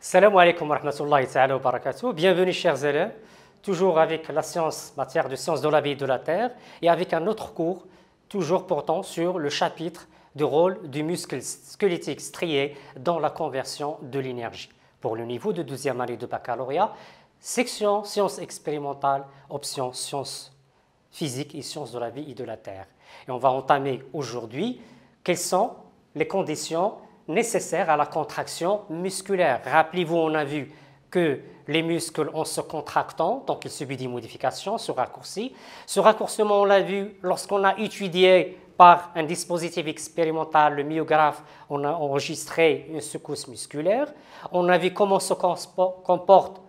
Salam alaikum wa rahmatullahi ta'ala wa barakatuh. Bienvenue chers élèves, toujours avec la science, matière de sciences de la vie et de la terre, et avec un autre cours, toujours portant sur le chapitre du rôle du muscle squelettique strié dans la conversion de l'énergie. Pour le niveau de 12e année de baccalauréat, section sciences expérimentales, option sciences physiques et sciences de la vie et de la terre. Et on va entamer aujourd'hui quelles sont les conditions nécessaires à la contraction musculaire. Rappelez-vous, on a vu que les muscles, en se contractant, donc il subit des modifications, se raccourcit. Ce raccourcissement, on l'a vu lorsqu'on a étudié par un dispositif expérimental, le myographe, on a enregistré une secousse musculaire. On a vu comment se comporte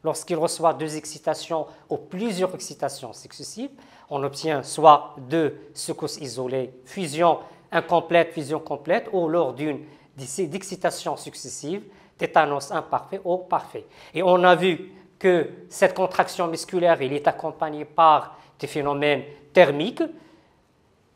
lorsqu'il reçoit deux excitations ou plusieurs excitations successives. On obtient soit deux secousses isolées, fusion incomplète, fusion complète, ou lors d'une d'excitation successive, tétanos imparfait ou parfait. Et on a vu que cette contraction musculaire il est accompagnée par des phénomènes thermiques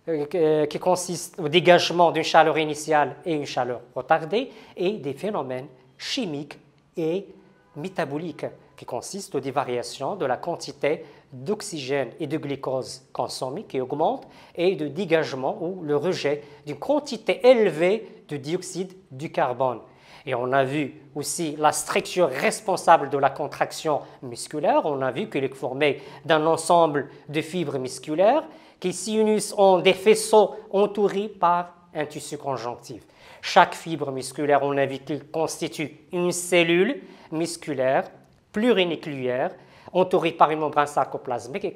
qui consistent au dégagement d'une chaleur initiale et une chaleur retardée, et des phénomènes chimiques et métaboliques qui consistent aux des variations de la quantité d'oxygène et de glucose consommée qui augmente, et de dégagement ou le rejet d'une quantité élevée de dioxyde du carbone. Et on a vu aussi la structure responsable de la contraction musculaire. On a vu qu'elle est formée d'un ensemble de fibres musculaires qui s'unissent en des faisceaux entourés par un tissu conjonctif. Chaque fibre musculaire, on a vu qu'elle constitue une cellule musculaire plurinucléaire entourée par une membrane sarcoplasmique et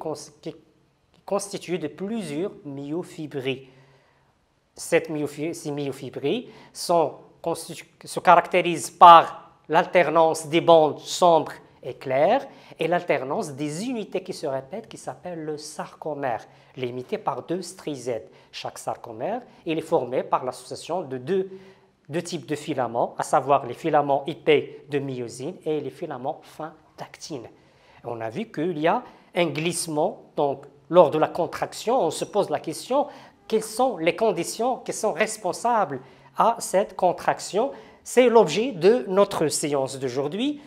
constituée de plusieurs myofibrilles. Ces myofibrilles se caractérisent par l'alternance des bandes sombres et claires et l'alternance des unités qui se répètent qui s'appellent le sarcomère, limité par deux strizèdes. Chaque sarcomère il est formé par l'association de deux types de filaments, à savoir les filaments épais de myosine et les filaments fins d'actine. On a vu qu'il y a un glissement, donc lors de la contraction, on se pose la question, quelles sont les conditions qui sont responsables à cette contraction? C'est l'objet de notre séance d'aujourd'hui.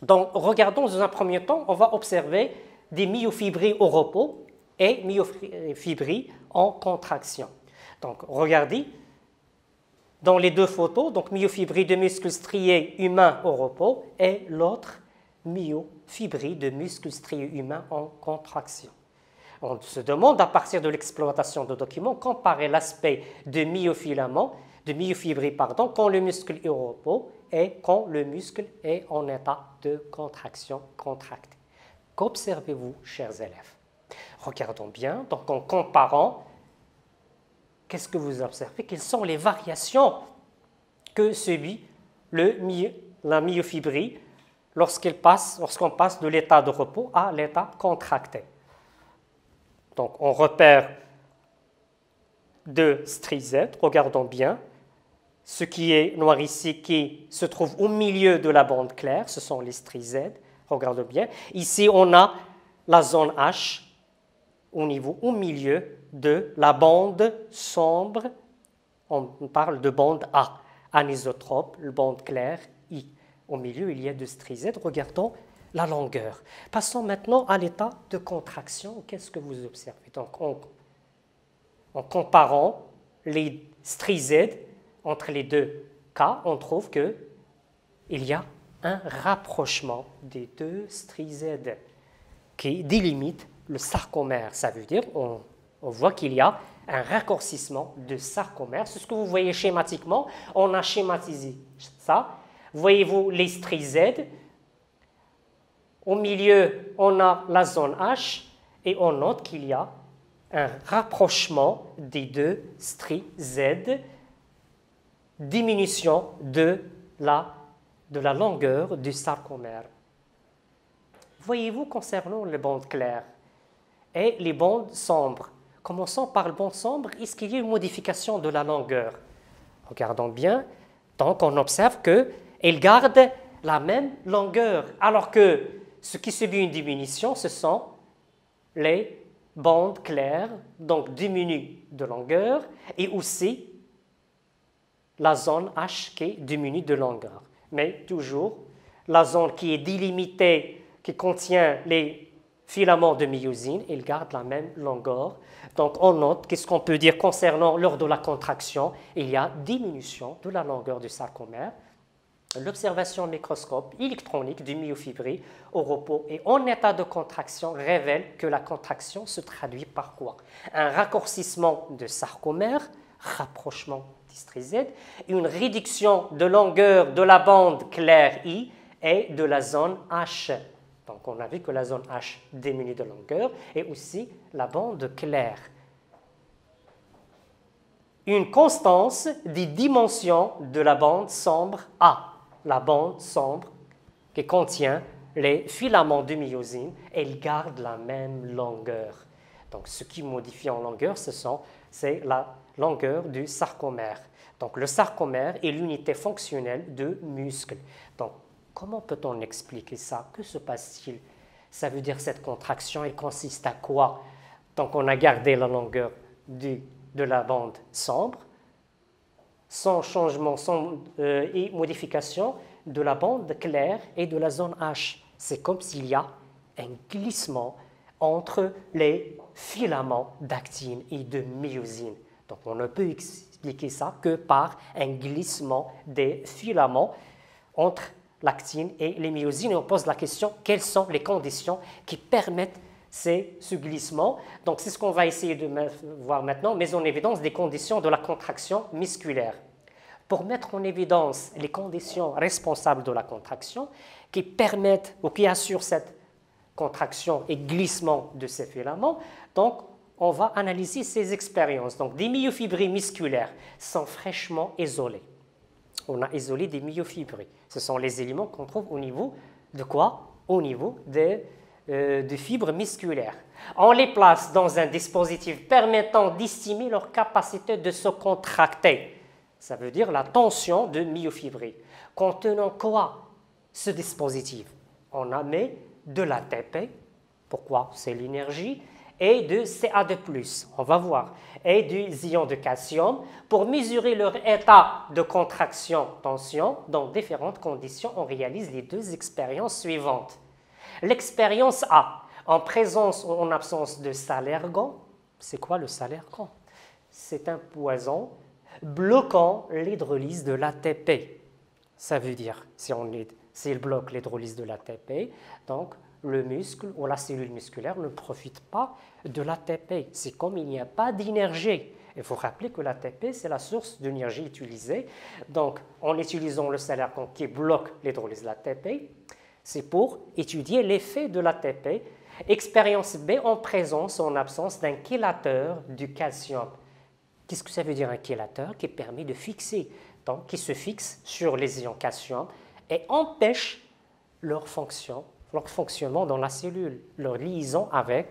Donc, regardons dans un premier temps, on va observer des myofibrilles au repos et myofibrilles en contraction. Donc, regardez dans les deux photos, donc myofibrilles de muscles striés humains au repos et l'autre myofibrilles de muscles striés humains en contraction. On se demande à partir de l'exploitation de documents, comparer l'aspect de myofibrilles quand le muscle est au repos et quand le muscle est en état de contraction contractée. Qu'observez-vous, chers élèves? Regardons bien, donc en comparant, qu'est-ce que vous observez? Quelles sont les variations que subit la myofibrille lorsqu'on passe de l'état de repos à l'état contracté? Donc, on repère deux strizèdes, regardons bien. Ce qui est noir ici, qui se trouve au milieu de la bande claire, ce sont les strizèdes, regardons bien. Ici, on a la zone H au milieu de la bande sombre, on parle de bande A, anisotrope, la bande claire I. Au milieu, il y a deux strizèdes. Regardons la longueur. Passons maintenant à l'état de contraction. Qu'est-ce que vous observez? Donc, en comparant les strizèdes entre les deux cas, on trouve qu'il y a un rapprochement des deux strizèdes qui délimite le sarcomère. Ça veut dire on voit qu'il y a un raccourcissement de sarcomère. C'est ce que vous voyez schématiquement. On a schématisé ça. Voyez-vous les strizèdes. Au milieu, on a la zone H et on note qu'il y a un rapprochement des deux strizèdes, diminution de la longueur du sarcomère. Voyez-vous concernant les bandes claires et les bandes sombres. Commençons par le bande sombre. Est-ce qu'il y a une modification de la longueur? Regardons bien. Donc, on observe qu'elle garde la même longueur, alors que ce qui subit une diminution, ce sont les bandes claires, donc diminuent de longueur, et aussi la zone H qui diminue de longueur. mais toujours la zone qui est délimitée, qui contient les filaments de myosine, ils gardent la même longueur. Donc on note, qu'est-ce qu'on peut dire concernant lors de la contraction, il y a diminution de la longueur du sarcomère. L'observation au microscope électronique du myofibri au repos et en état de contraction révèle que la contraction se traduit par quoi? Un raccourcissement de sarcomère, rapprochement d'Istri-Z, une réduction de longueur de la bande claire I et de la zone H. Donc on a vu que la zone H diminue de longueur et aussi la bande claire. Une constance des dimensions de la bande sombre A. La bande sombre qui contient les filaments de myosine, elle garde la même longueur. Donc, ce qui modifie en longueur, c'est la longueur du sarcomère. Donc, le sarcomère est l'unité fonctionnelle de muscle. Donc, comment peut-on expliquer ça? Que se passe-t-il? Ça veut dire cette contraction, elle consiste à quoi? Donc, on a gardé la longueur de la bande sombre, sans changement et modification de la bande claire et de la zone H. C'est comme s'il y a un glissement entre les filaments d'actine et de myosine. Donc on ne peut expliquer ça que par un glissement des filaments entre l'actine et les myosines. Et on pose la question, quelles sont les conditions qui permettent ce glissement? Donc c'est ce qu'on va essayer de voir maintenant, mais en évidence des conditions de la contraction musculaire. Pour mettre en évidence les conditions responsables de la contraction qui permettent ou qui assurent cette contraction et glissement de ces filaments, donc on va analyser ces expériences. Donc des myofibrilles musculaires sont fraîchement isolées. On a isolé des myofibrilles. Ce sont les éléments qu'on trouve au niveau de quoi? Au niveau des fibres musculaires. On les place dans un dispositif permettant d'estimer leur capacité de se contracter. Ça veut dire la tension de myofibrilles. Contenant quoi ce dispositif? On a mis de l'ATP, pourquoi? C'est l'énergie, et de Ca2+, on va voir, et des ions de calcium pour mesurer leur état de contraction-tension dans différentes conditions. On réalise les deux expériences suivantes. L'expérience A, en présence ou en absence de salergon. C'est quoi le salergon? C'est un poison bloquant l'hydrolyse de l'ATP. Ça veut dire, s'il bloque l'hydrolyse de l'ATP, donc le muscle ou la cellule musculaire ne profite pas de l'ATP. C'est comme il n'y a pas d'énergie. Il faut rappeler que l'ATP, c'est la source d'énergie utilisée. Donc, en utilisant le salergon qui bloque l'hydrolyse de l'ATP, c'est pour étudier l'effet de l'ATP. Expérience B, en présence ou en absence d'un chélateur du calcium. Qu'est-ce que ça veut dire un chélateur? Qui permet de fixer, donc qui se fixe sur les ions calcium et empêche leur fonctionnement dans la cellule, leur liaison avec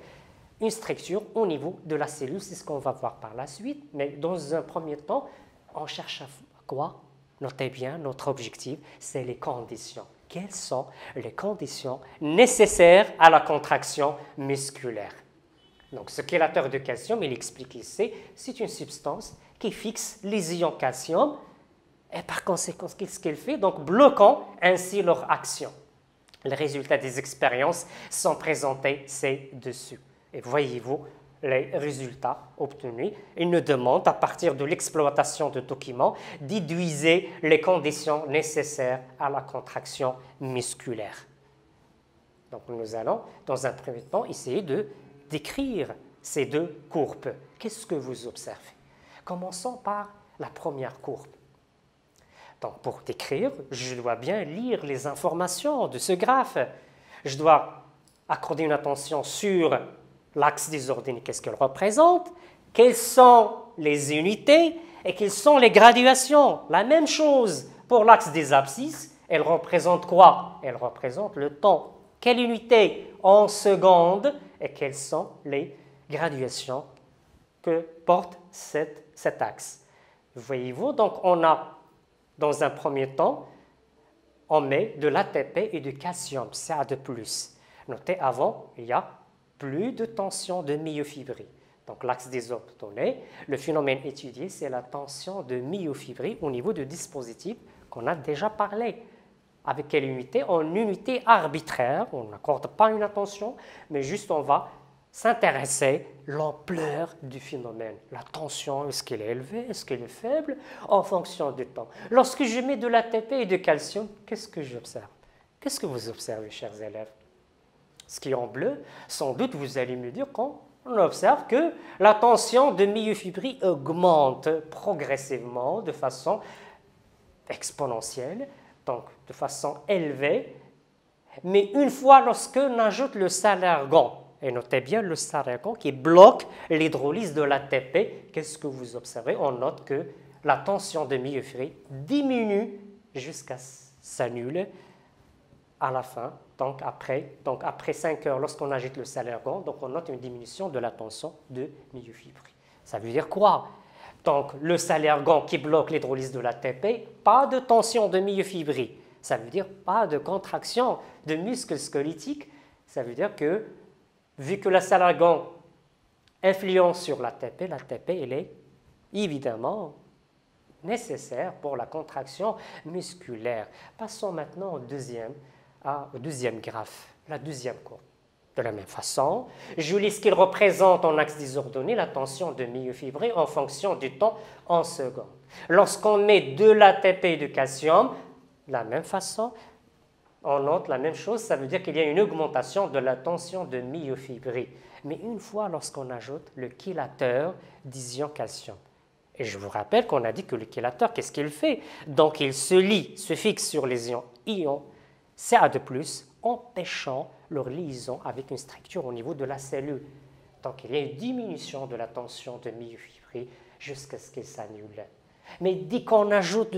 une structure au niveau de la cellule. C'est ce qu'on va voir par la suite. Mais dans un premier temps, on cherche à quoi? Notez bien, notre objectif, c'est les conditions. Quelles sont les conditions nécessaires à la contraction musculaire? Donc, ce chélateur de calcium, il explique ici, c'est une substance qui fixe les ions calcium et par conséquent, qu'est-ce qu'elle fait? Donc, bloquant ainsi leur action. Les résultats des expériences sont présentés ci-dessus. Et voyez-vous les résultats obtenus. Il nous demande, à partir de l'exploitation de documents, déduisez les conditions nécessaires à la contraction musculaire. Donc, nous allons, dans un premier temps, essayer de décrire ces deux courbes. Qu'est-ce que vous observez? Commençons par la première courbe. Donc, pour décrire, je dois bien lire les informations de ce graphe. Je dois accorder une attention sur l'axe des ordonnées, qu'est-ce qu'elle représente, quelles sont les unités et quelles sont les graduations. La même chose pour l'axe des abscisses, elle représente quoi? Elle représente le temps. Quelle unité en secondes et quelles sont les graduations que porte cet axe? Voyez-vous, donc on a, dans un premier temps, on met de l'ATP et du calcium, Ca2+. Notez, avant, il y a plus de tension de myofibrilles. Donc l'axe des ordonnées, le phénomène étudié, c'est la tension de myofibrilles au niveau du dispositif qu'on a déjà parlé. avec quelle unité? En unité arbitraire, on n'accorde pas une attention, mais juste on va s'intéresser à l'ampleur du phénomène. La tension, est-ce qu'elle est élevée, est-ce qu'elle est faible, en fonction du temps. Lorsque je mets de l'ATP et de calcium, qu'est-ce que j'observe? Qu'est-ce que vous observez, chers élèves? Ce qui est en bleu, sans doute vous allez me dire qu'on observe que la tension de myofibrilles augmente progressivement de façon exponentielle, donc de façon élevée, mais une fois lorsque l'on ajoute le salargan, et notez bien le salargan qui bloque l'hydrolyse de l'ATP, qu'est-ce que vous observez? On note que la tension de myofibrilles diminue jusqu'à s'annuler à la fin, donc après 5 heures, lorsqu'on ajoute le salargan, donc on note une diminution de la tension de myofibrilles. Ça veut dire quoi? Donc, le salargan qui bloque l'hydrolyse de l'ATP, pas de tension de myofibrilles. Ça veut dire pas de contraction de muscles squelettiques. Ça veut dire que, vu que le salargan influence sur l'ATP, l'ATP, elle est évidemment nécessaire pour la contraction musculaire. Passons maintenant au deuxième graphe, la deuxième courbe. De la même façon, je lis ce qu'il représente en axe désordonné, la tension de myofibrilles en fonction du temps en secondes. Lorsqu'on met de l'ATP et du calcium, de la même façon, on note la même chose, ça veut dire qu'il y a une augmentation de la tension de myofibrilles. Mais une fois lorsqu'on ajoute le chélateur d'ion calcium. Et je vous rappelle qu'on a dit que le chélateur, qu'est-ce qu'il fait? Donc il se fixe sur les ions Ca2+, empêchant leur liaison avec une structure au niveau de la cellule. Donc il y a une diminution de la tension de myofibrilles jusqu'à ce qu'elle s'annule. Mais dès qu'on ajoute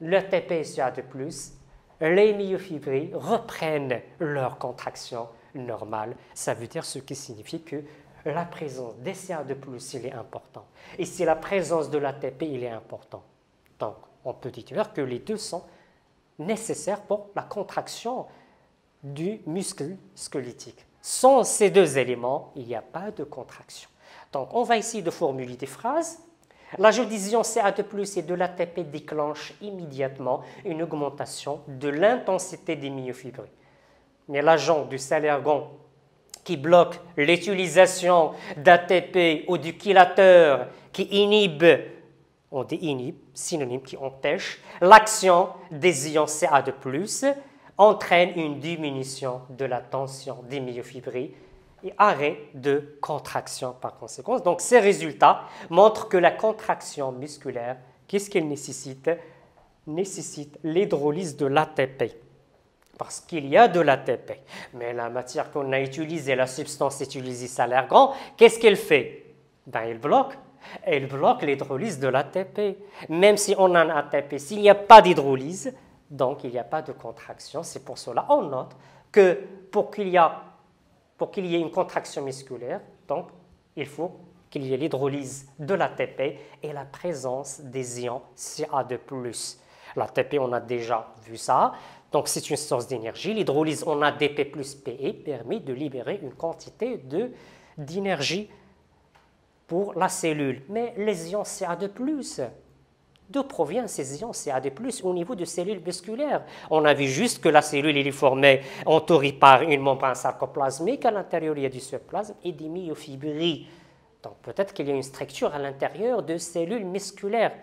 l'ATP et Ca2+, les myofibrilles reprennent leur contraction normale. Ça veut dire ce qui signifie que la présence des Ca2+, il est important. Et si la présence de l'ATP, il est important. Donc on peut dire que les deux sont nécessaires pour la contraction du muscle squelettique. Sans ces deux éléments, il n'y a pas de contraction. Donc, on va essayer de formuler des phrases. L'ajout d'ions Ca2+ et de l'ATP déclenche immédiatement une augmentation de l'intensité des myofibrilles. Mais l'agent du salargan qui bloque l'utilisation d'ATP ou du chélateur qui inhibe, on dit inhibe, synonyme qui empêche, l'action des ions Ca2+, entraîne une diminution de la tension des myofibrilles et arrêt de contraction par conséquent. Donc ces résultats montrent que la contraction musculaire, qu'est-ce qu'elle nécessite? Nécessite l'hydrolyse de l'ATP. Parce qu'il y a de l'ATP. Mais la matière qu'on a utilisée, la substance utilisée salargan, qu'est-ce qu'elle fait? Elle bloque. Elle bloque l'hydrolyse de l'ATP. Même si on a un ATP, s'il n'y a pas d'hydrolyse, donc il n'y a pas de contraction. C'est pour cela qu'on note que pour qu'il y ait une contraction musculaire, donc il faut qu'il y ait l'hydrolyse de l'ATP et la présence des ions Ca2+. L'ATP, on a déjà vu ça, donc c'est une source d'énergie. L'hydrolyse en ADP plus PE permet de libérer une quantité d'énergie pour la cellule. Mais les ions Ca2+, d'où proviennent ces ions Ca2+ au niveau de cellules musculaires? On a vu juste que la cellule est formée, entourée par une membrane sarcoplasmique. À l'intérieur, il y a du cytoplasme et des myofibrilles. Donc peut-être qu'il y a une structure à l'intérieur de cellules musculaires.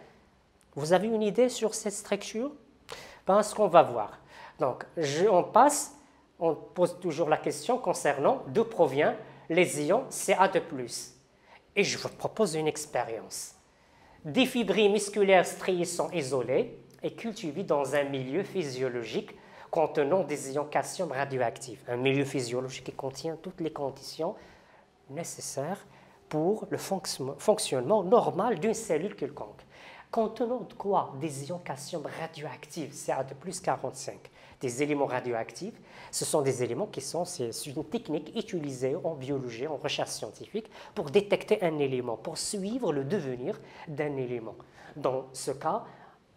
Vous avez une idée sur cette structure? Ce qu'on va voir. Donc on pose toujours la question concernant d'où proviennent les ions Ca2+. Et je vous propose une expérience. Des fibrilles musculaires striées sont isolées et cultivées dans un milieu physiologique contenant des ions calcium radioactifs. Un milieu physiologique qui contient toutes les conditions nécessaires pour le fonctionnement normal d'une cellule quelconque. Contenant de quoi? Des ions calcium radioactifs, Ca2+, 45. Des éléments radioactifs, ce sont des éléments qui sont, c'est une technique utilisée en biologie, en recherche scientifique, pour détecter un élément, pour suivre le devenir d'un élément. Dans ce cas,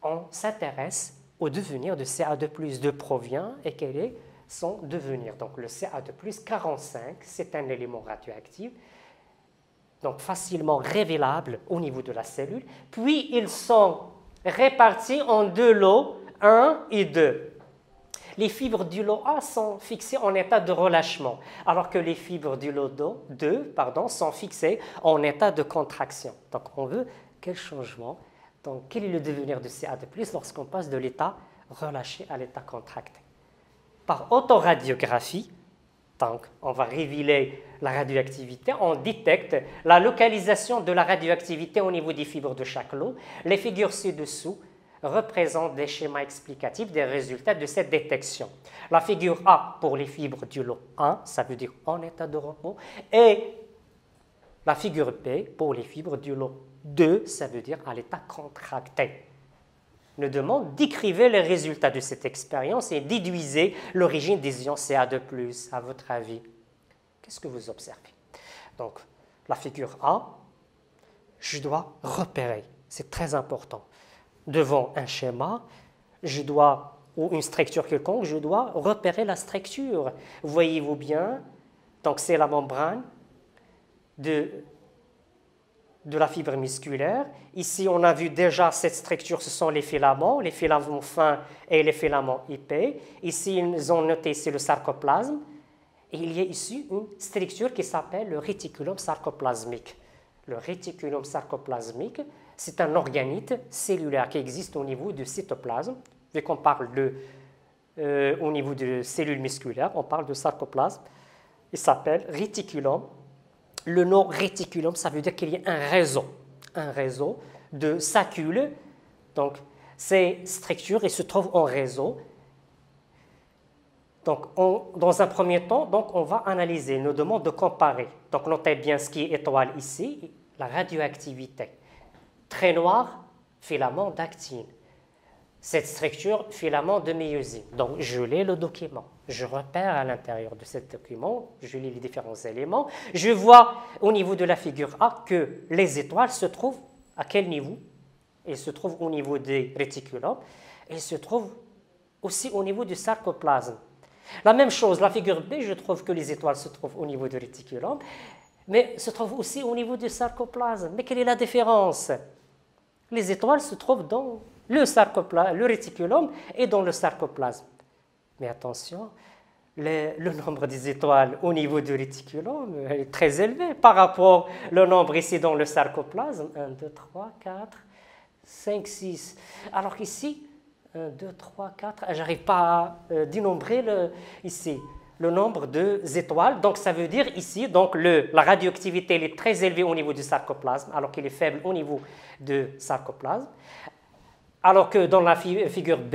on s'intéresse au devenir de Ca2+, d'où provient et quel est son devenir. Donc le Ca2+, 45, c'est un élément radioactif, donc facilement révélable au niveau de la cellule. Puis ils sont répartis en deux lots, 1 et 2. Les fibres du lot A sont fixées en état de relâchement, alors que les fibres du lot 2 sont fixées en état de contraction. Donc, on veut quel changement? Donc, quel est le devenir de Ca2+ lorsqu'on passe de l'état relâché à l'état contracté? Par autoradiographie, donc on va révéler la radioactivité, on détecte la localisation de la radioactivité au niveau des fibres de chaque lot. Les figures ci-dessous représentent des schémas explicatifs des résultats de cette détection. La figure A pour les fibres du lot 1, ça veut dire en état de repos, et la figure B pour les fibres du lot 2, ça veut dire à l'état contracté. Nous demande d'écrire les résultats de cette expérience et déduisez l'origine des ions Ca2+, à votre avis. Qu'est-ce que vous observez? Donc, la figure A, je dois repérer, c'est très important. Devant un schéma, ou une structure quelconque, je dois repérer la structure. Voyez-vous bien? Donc, c'est la membrane de la fibre musculaire. Ici, on a vu déjà cette structure, ce sont les filaments fins et les filaments épais. Ici, ils ont noté ici le sarcoplasme. Et il y a ici une structure qui s'appelle le réticulum sarcoplasmique. Le réticulum sarcoplasmique, c'est un organite cellulaire qui existe au niveau du cytoplasme. Vu qu'on parle au niveau de cellules musculaires, on parle de sarcoplasme. Il s'appelle réticulum. Le nom réticulum, ça veut dire qu'il y a un réseau de saccules. Donc, ces structures se trouvent en réseau. Donc, dans un premier temps, donc, on va analyser, nous demande de comparer. Donc, notez bien ce qui est étoile ici, la radioactivité. Trait noir, filament d'actine. Cette structure, filament de myosine. Donc, je lis le document. Je repère à l'intérieur de ce document, je lis les différents éléments. Je vois au niveau de la figure A que les étoiles se trouvent à quel niveau? Elles se trouvent au niveau des réticulums. Elles se trouvent aussi au niveau du sarcoplasme. La même chose, la figure B, je trouve que les étoiles se trouvent au niveau du réticulum, mais se trouvent aussi au niveau du sarcoplasme. Mais quelle est la différence? Les étoiles se trouvent dans le réticulum et dans le sarcoplasme. Mais attention, le nombre des étoiles au niveau du réticulum est très élevé par rapport au nombre ici dans le sarcoplasme. 1, 2, 3, 4, 5, 6. Alors qu'ici, 1, 2, 3, 4, je n'arrive pas à dénombrer ici le nombre d'étoiles. Donc ça veut dire ici, donc la radioactivité elle est très élevée au niveau du sarcoplasme, alors qu'elle est faible au niveau du sarcoplasme. Alors que dans la figure B,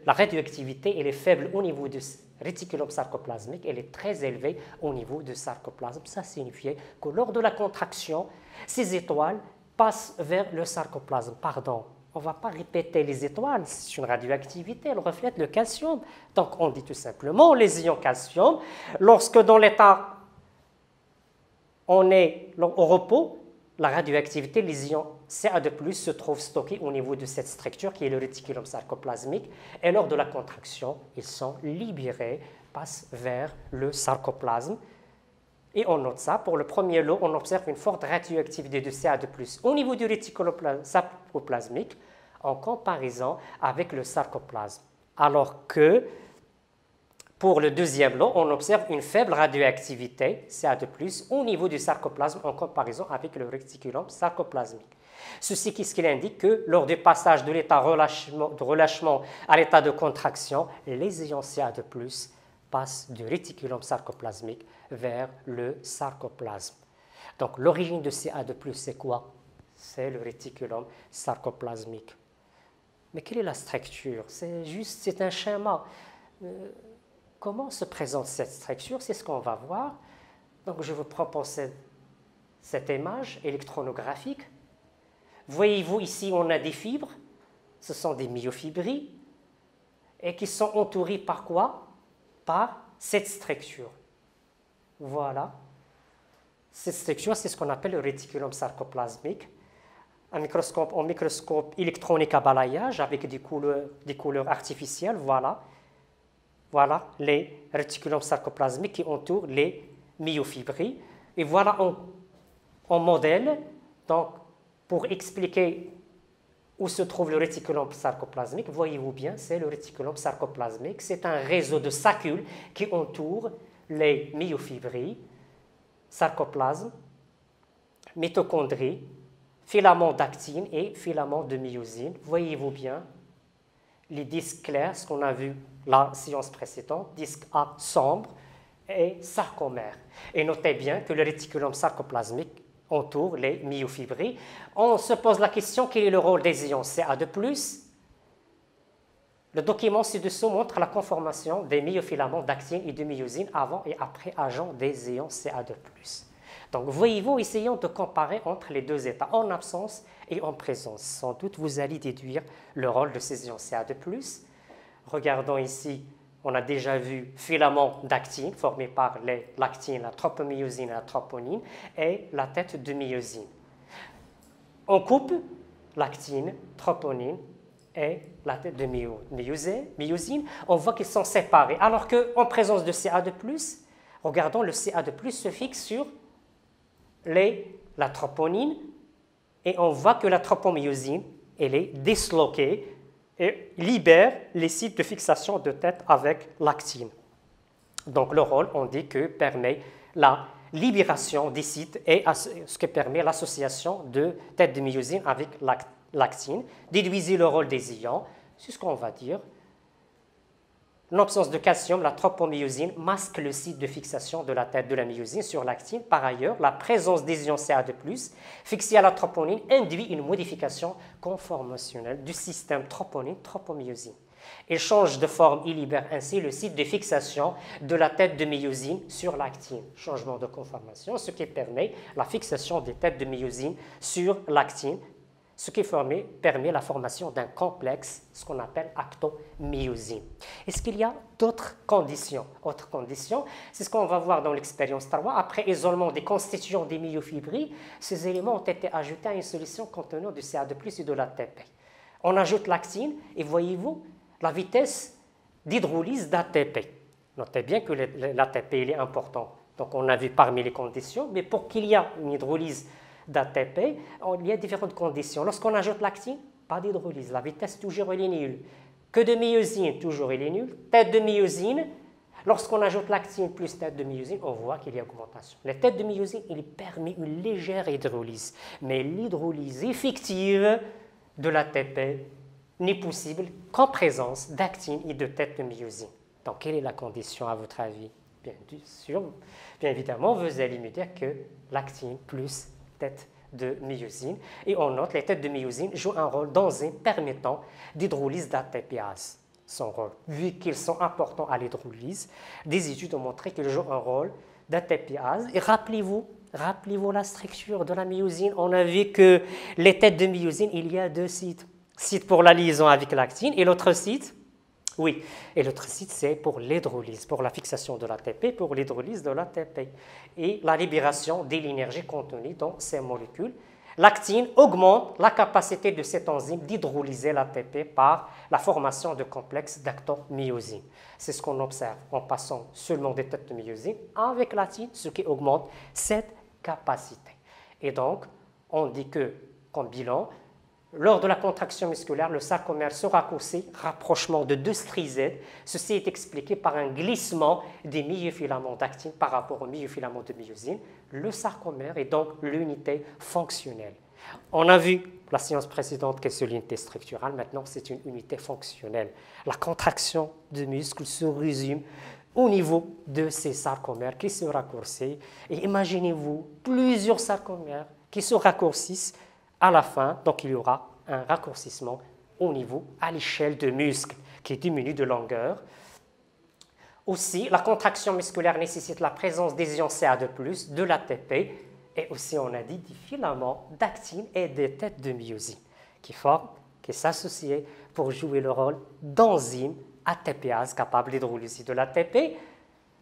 la radioactivité elle est faible au niveau du réticulum sarcoplasmique, elle est très élevée au niveau du sarcoplasme. Ça signifie que lors de la contraction, ces étoiles passent vers le sarcoplasme. Pardon, on ne va pas répéter les étoiles, c'est une radioactivité, elle reflète le calcium. Donc on dit tout simplement les ions calcium, lorsque dans l'état on est au repos, la radioactivité, les ions Ca2+, se trouvent stockés au niveau de cette structure qui est le réticulum sarcoplasmique. Et lors de la contraction, ils sont libérés, passent vers le sarcoplasme. Et on note ça. Pour le premier lot, on observe une forte radioactivité de Ca2+ au niveau du réticulum sarcoplasmique en comparaison avec le sarcoplasme. Alors que pour le deuxième lot, on observe une faible radioactivité, Ca2+, au niveau du sarcoplasme en comparaison avec le réticulum sarcoplasmique. Ceci, qu'est-ce qu'il indique? Que lors du passage de l'état de relâchement à l'état de contraction, les ions Ca2+, passent du réticulum sarcoplasmique vers le sarcoplasme. Donc, l'origine de Ca2+, c'est quoi? C'est le réticulum sarcoplasmique. Mais quelle est la structure? C'est un schéma. Comment se présente cette structure? C'est ce qu'on va voir. Donc, je vous propose cette image électronographique. Voyez-vous ici, on a des fibres. Ce sont des myofibrilles et qui sont entourées par quoi? Par cette structure. Voilà. Cette structure, c'est ce qu'on appelle le réticulum sarcoplasmique. En microscope électronique à balayage avec des couleurs artificielles, voilà. Voilà les réticulums sarcoplasmiques qui entourent les myofibrilles. Et voilà un modèle donc, pour expliquer où se trouve le réticulum sarcoplasmique. Voyez-vous bien, c'est le réticulum sarcoplasmique. C'est un réseau de saccules qui entoure les myofibrilles, sarcoplasme, mitochondries, filaments d'actine et filaments de myosine. Voyez-vous bien les disques clairs, ce qu'on a vu la séance précédente, disque A sombre et sarcomère. Et notez bien que le réticulum sarcoplasmique entoure les myofibrilles. On se pose la question, quel est le rôle des ions Ca2+. Le document ci-dessous montre la conformation des myofilaments d'actine et de myosine avant et après agent des ions Ca2+. Donc, voyez-vous, essayons de comparer entre les deux états, en absence et en présence. Sans doute, vous allez déduire le rôle de ces ions Ca2+. Regardons ici, on a déjà vu filaments d'actine formés par les lactines, la tropomyosine et la troponine, et la tête de myosine. On coupe l'actine, troponine et la tête de myosine. On voit qu'ils sont séparés, alors qu'en présence de Ca2+, regardons, le Ca2+, se fixe sur la troponine, et on voit que la tropomyosine, elle est disloquée et libère les sites de fixation de tête avec l'actine. Donc le rôle, on dit que permet la libération des sites et ce qui permet l'association de tête de myosine avec l'actine. Déduisez le rôle des ions, c'est ce qu'on va dire. L'absence de calcium, la tropomyosine, masque le site de fixation de la tête de la myosine sur l'actine. Par ailleurs, la présence des ions Ca2+, fixés à la troponine, induit une modification conformationnelle du système troponine-tropomyosine. Il change de forme et libère ainsi le site de fixation de la tête de myosine sur l'actine. Changement de conformation, ce qui permet la fixation des têtes de myosine sur l'actine, ce qui permet la formation d'un complexe, ce qu'on appelle actomyosine. Est-ce qu'il y a d'autres conditions? Autres conditions, c'est ce qu'on va voir dans l'expérience 3. Après isolement des constituants des myofibrilles, ces éléments ont été ajoutés à une solution contenant du Ca2+ et de l'ATP. On ajoute l'actine et voyez-vous la vitesse d'hydrolyse d'ATP. Notez bien que l'ATP est important. Donc on a vu parmi les conditions, mais pour qu'il y ait une hydrolyse d'ATP, il y a différentes conditions. Lorsqu'on ajoute l'actine, pas d'hydrolyse. La vitesse, toujours, elle est nulle. Que de myosine, toujours, elle est nulle. Tête de myosine, lorsqu'on ajoute l'actine plus tête de myosine, on voit qu'il y a augmentation. La tête de myosine, il permet une légère hydrolyse. Mais l'hydrolyse effective de l'ATP n'est possible qu'en présence d'actine et de tête de myosine. Donc, quelle est la condition à votre avis? Bien sûr, bien évidemment, vous allez me dire que l'actine plus tête de myosine. Et on note que les têtes de myosine jouent un rôle d'enzyme permettant d'hydrolyse d'ATPase. Son rôle, vu qu'ils sont importants à l'hydrolyse, des études ont montré qu'ils jouent un rôle d'ATPase. Et rappelez-vous la structure de la myosine. On a vu que les têtes de myosine, il y a deux sites. Site pour la liaison avec l'actine et l'autre site, oui, et l'autre site c'est pour l'hydrolyse, pour la fixation de l'ATP, pour l'hydrolyse de l'ATP et la libération de l'énergie contenue dans ces molécules. L'actine augmente la capacité de cette enzyme d'hydrolyser l'ATP par la formation de complexes d'actomyosine. C'est ce qu'on observe en passant seulement des têtes de myosine avec l'actine, ce qui augmente cette capacité. Et donc, on dit que, comme bilan, lors de la contraction musculaire, le sarcomère se raccourcit, rapprochement de deux strisèdes. Ceci est expliqué par un glissement des myofilaments d'actine par rapport aux myofilaments de myosine. Le sarcomère est donc l'unité fonctionnelle. On a vu la séance précédente que c'est l'unité structurale, maintenant c'est une unité fonctionnelle. La contraction de muscles se résume au niveau de ces sarcomères qui se raccourcissent. Et imaginez-vous plusieurs sarcomères qui se raccourcissent à la fin, donc il y aura un raccourcissement au niveau, à l'échelle de muscles qui diminue de longueur. Aussi, la contraction musculaire nécessite la présence des ions Ca2+, de l'ATP, et aussi on a dit des filaments d'actine et des têtes de myosine qui s'associent pour jouer le rôle d'enzymes ATPase capables d'hydrolyser de l'ATP.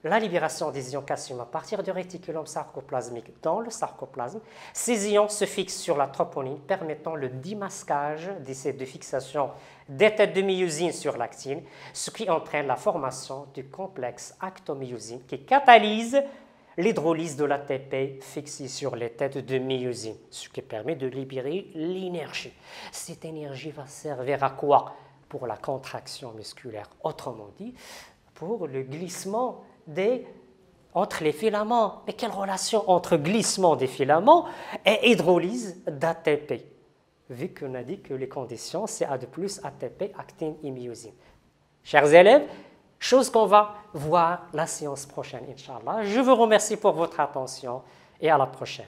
La libération des ions calcium à partir du réticulum sarcoplasmique dans le sarcoplasme. Ces ions se fixent sur la troponine, permettant le démasquage des sites de fixation des têtes de myosine sur l'actine, ce qui entraîne la formation du complexe actomyosine qui catalyse l'hydrolyse de l'ATP fixée sur les têtes de myosine, ce qui permet de libérer l'énergie. Cette énergie va servir à quoi? Pour la contraction musculaire, autrement dit, pour le glissement entre les filaments. Mais quelle relation entre glissement des filaments et hydrolyse d'ATP? Vu qu'on a dit que les conditions, c'est A de plus, ATP, actine et myosine. Chers élèves, chose qu'on va voir la séance prochaine, Inch'Allah. Je vous remercie pour votre attention et à la prochaine.